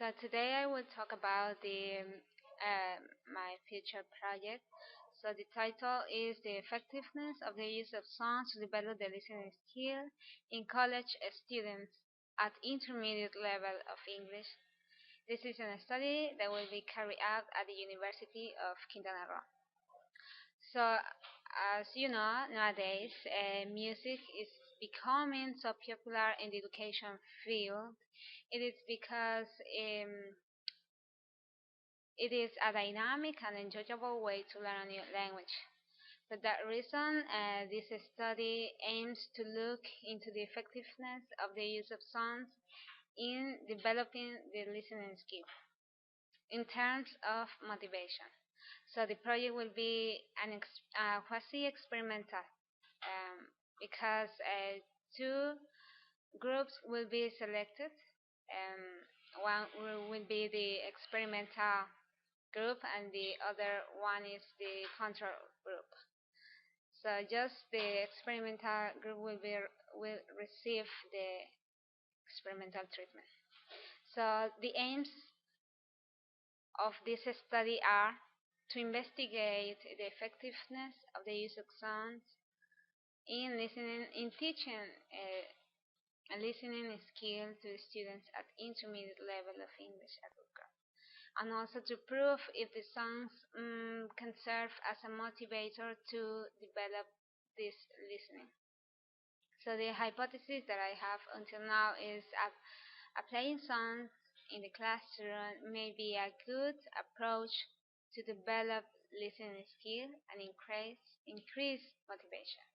So today I will talk about my future project. So the title is the effectiveness of the use of songs to develop the listening skill in college students at intermediate level of English. This is a study that will be carried out at the University of Quintana Roo. So, as you know, nowadays music is becoming so popular in the education field. It is because it is a dynamic and enjoyable way to learn a new language. For that reason, this study aims to look into the effectiveness of the use of sounds in developing the listening skill in terms of motivation. So the project will be quasi-experimental because two groups will be selected. One will be the experimental group and the other one is the control group. So just the experimental group will receive the experimental treatment. So the aims of this study are to investigate the effectiveness of the use of sounds in listening in teaching a listening skill to students at intermediate level of English at UQROO, and also to prove if the songs can serve as a motivator to develop this listening. So the hypothesis that I have until now is applying songs in the classroom may be a good approach to develop listening skill and increase motivation.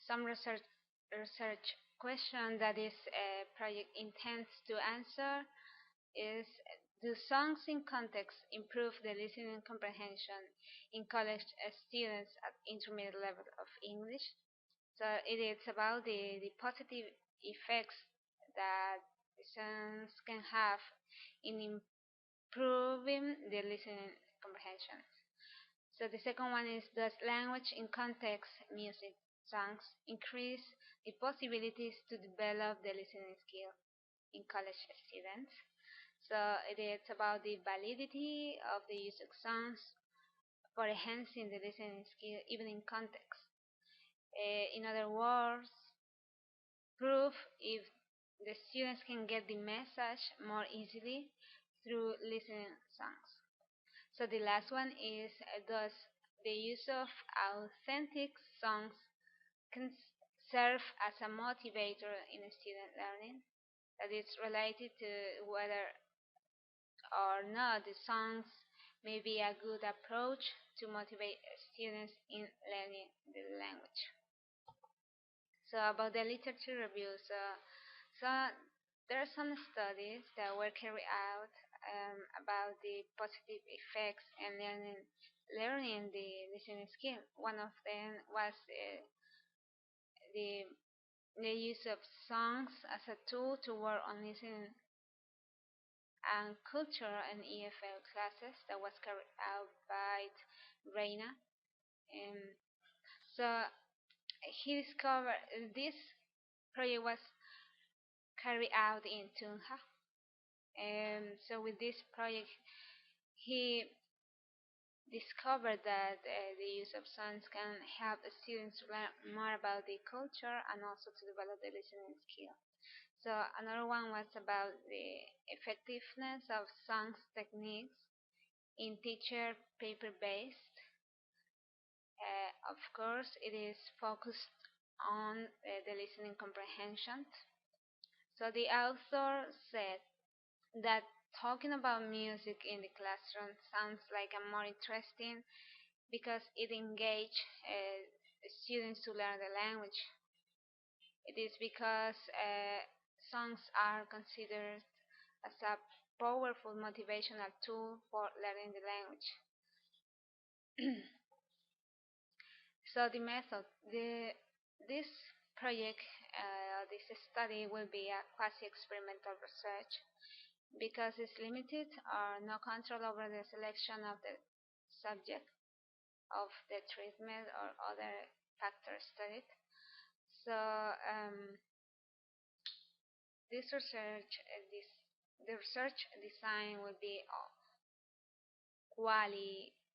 Some research question that this project intends to answer is, do songs in context improve the listening comprehension in college students at intermediate level of English? So it is about the positive effects that the songs can have in improving the listening comprehension. So the second one is, does language in context music songs increase the possibilities to develop the listening skill in college students? So it is about the validity of the use of songs for enhancing the listening skill even in context. In other words, proof if the students can get the message more easily through listening songs. So the last one is, does the use of authentic songs can serve as a motivator in student learning? That is related to whether or not the songs may be a good approach to motivate students in learning the language. So about the literature reviews, so there are some studies that were carried out about the positive effects and learning the listening skill. One of them was the the use of songs as a tool to work on listening and culture and EFL classes that was carried out by Reina. Um, so he discovered this project was carried out in Tunja. So with this project, he discovered that the use of songs can help the students learn more about the culture and also to develop the listening skill. So another one was about the effectiveness of songs techniques in teacher paper-based. Of course, it is focused on the listening comprehension. So the author said that talking about music in the classroom sounds like a more interesting because it engages students to learn the language. It is because songs are considered as a powerful motivational tool for learning the language. So the method, this project, this study will be a quasi-experimental research because it's limited or no control over the selection of the subject of the treatment or other factors studied. So this research, The research design will be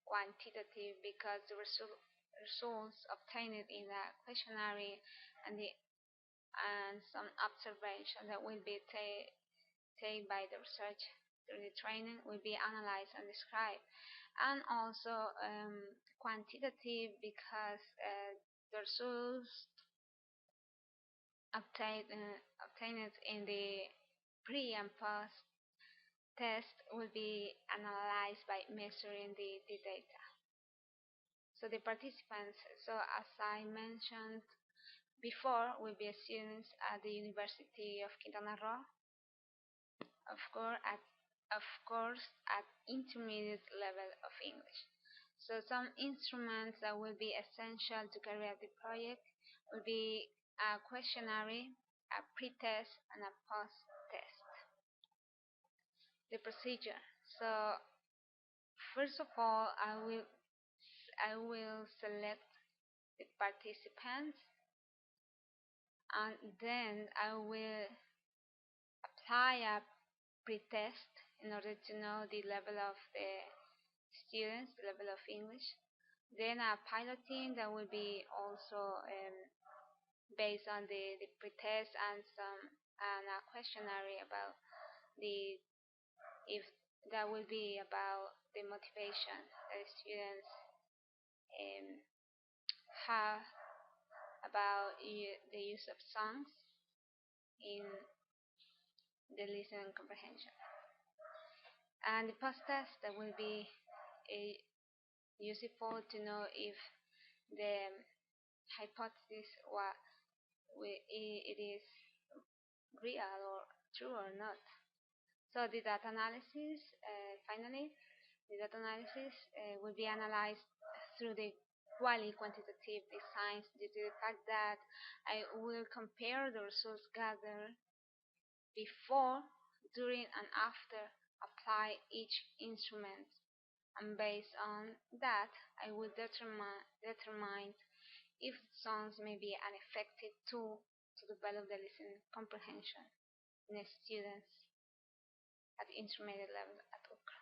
quantitative because the results obtained in the questionnaire and some observation that will be taken by the research during the training will be analyzed and described. And also quantitative because the results obtained in the pre and post test will be analyzed by measuring the data. So the participants, so as I mentioned before, will be students at the University of Quintana Roo, of course at intermediate level of English. So some instruments that will be essential to carry out the project will be a questionnaire, a pre-test, and a post-test. The procedure. So first of all, I will select the participants, and then I will apply a pre-test in order to know the level of the students, the level of English. Then a pilot team that will be also based on the pre-test and a questionnaire about the if that will be about the motivation that the students have about the use of songs in the listening comprehension. And the post-test that will be useful to know if the hypothesis it is real or true or not. So the data analysis, finally, the data analysis will be analyzed through the quantitative designs due to the fact that I will compare the results gathered before, during, and after apply each instrument, and based on that I will determine if songs may be an effective tool to develop the listening comprehension in students at intermediate level at UQROO.